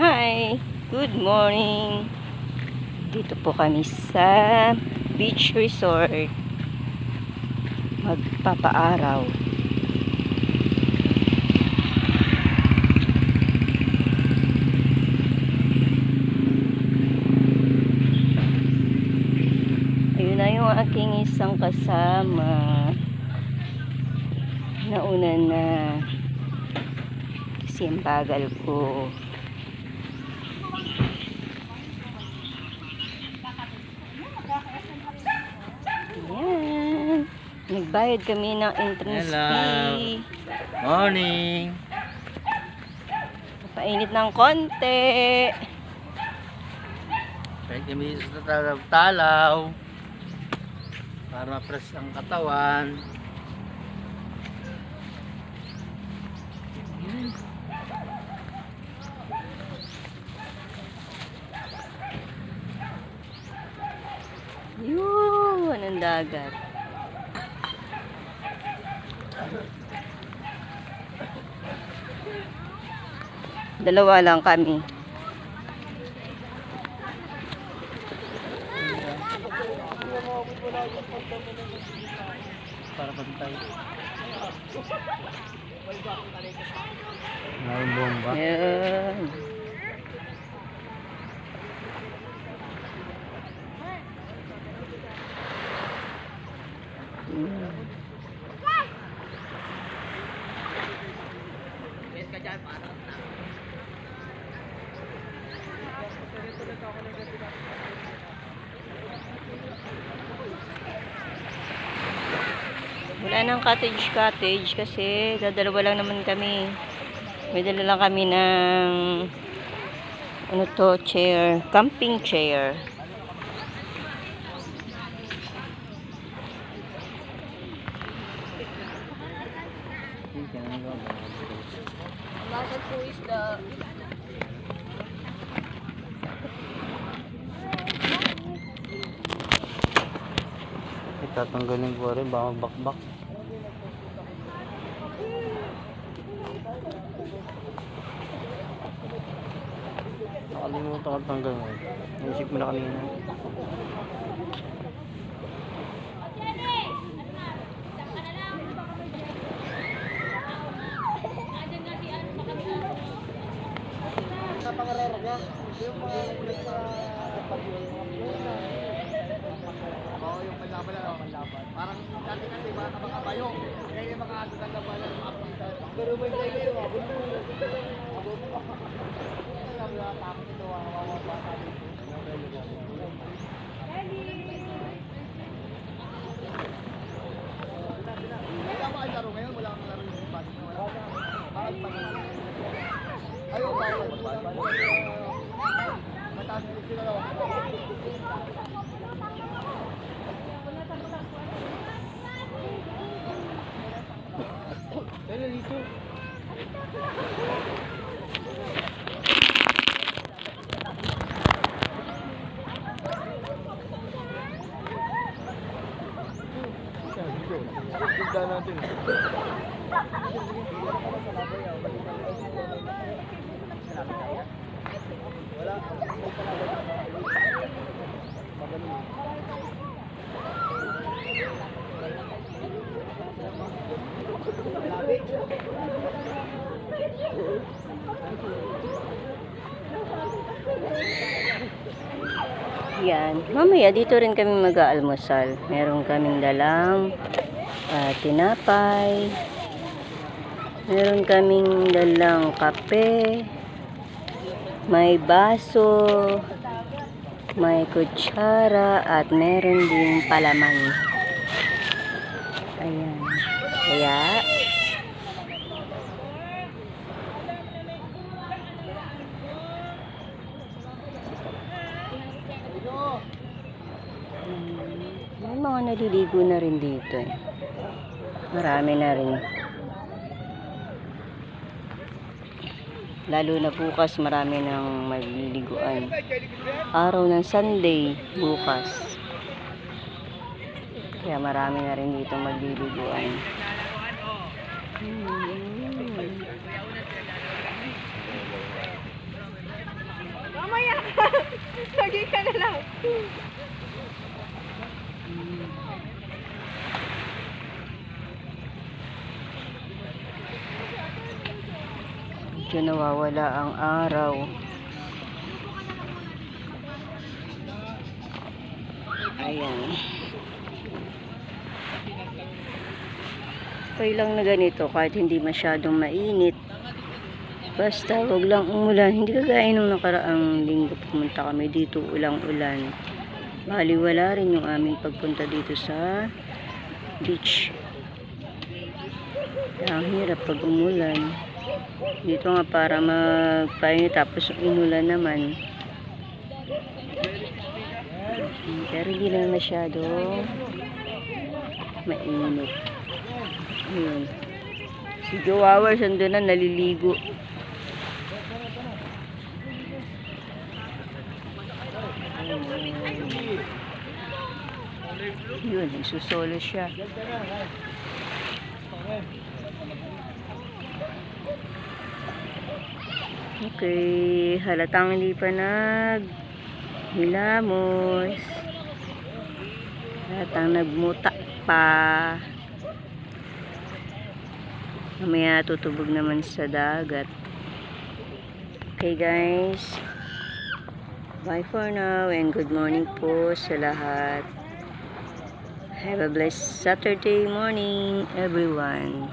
Hi! Good morning! Dito po kami sa beach resort. Magpapaaraw. Ayun na yung aking isang kasama. Nauna na. Kasi ang bagal ko. Ayan. Nagbayad kami ng entrance fee. Morning. Painit ng konti. Pwede kami sa talaw para ma-press ang katawan. Yun, ang dagat. Dalawa lang kami. Para pantay. May bomba. Yan. Wala nang cottage kasi dadalawa lang naman kami. May dala lang kami ng ano to, chair, camping chair. Bakit po isda? Itatanggalin ko rin, baka bakbak. Nakalimutan ko tanggal mo. Naisip mo na kanina. Sa pangarera niya, yung mga yung panlaban. Parang dati kasi mga kabayo. Kaya yung mga laban ng mga pisan. Pero may tayo yung abot mo. Tapos ito ang wawa bata dito. Wala ba ang laro ngayon? Wala kang laro yung bata. Bakal pa na. Ayaw ba? Mataas ulit sila daw. Kaya dito. Tignan natin. Wala. Yan. Mamaya dito rin kami mag-aalmusal. Meron kaming dalang tinapay. Meron kaming dalang kape. May baso. May kutsara. At meron din palaman. Ayan. Kaya may mga naliligo na rin dito eh. Marami na rin. Lalo na bukas marami nang maliliguan. Araw ng Sunday bukas. Kaya marami na rin dito magliliguan. medyo nawawala ang araw. Ayan. Okay lang na ganito kahit hindi masyadong mainit. Basta wag lang umulan. Hindi kagaya nung nakaraang linggo pumunta kami dito, ulang-ulan. Baliwala rin yung aming pagpunta dito sa beach. Ang hirap pag umulan. Dito nga para magpahinga tapos inulan naman. Pero hindi na masyado mainit. Ayun. Si Jowawa sando na naliligo. Yun, nagsusolo siya. Okay, halatang hindi pa hilamos. Halatang nagmuta pa. Mamaya tutubog naman sa dagat. Okay guys. Bye for now and good morning po sa lahat. Have a blessed Saturday morning everyone.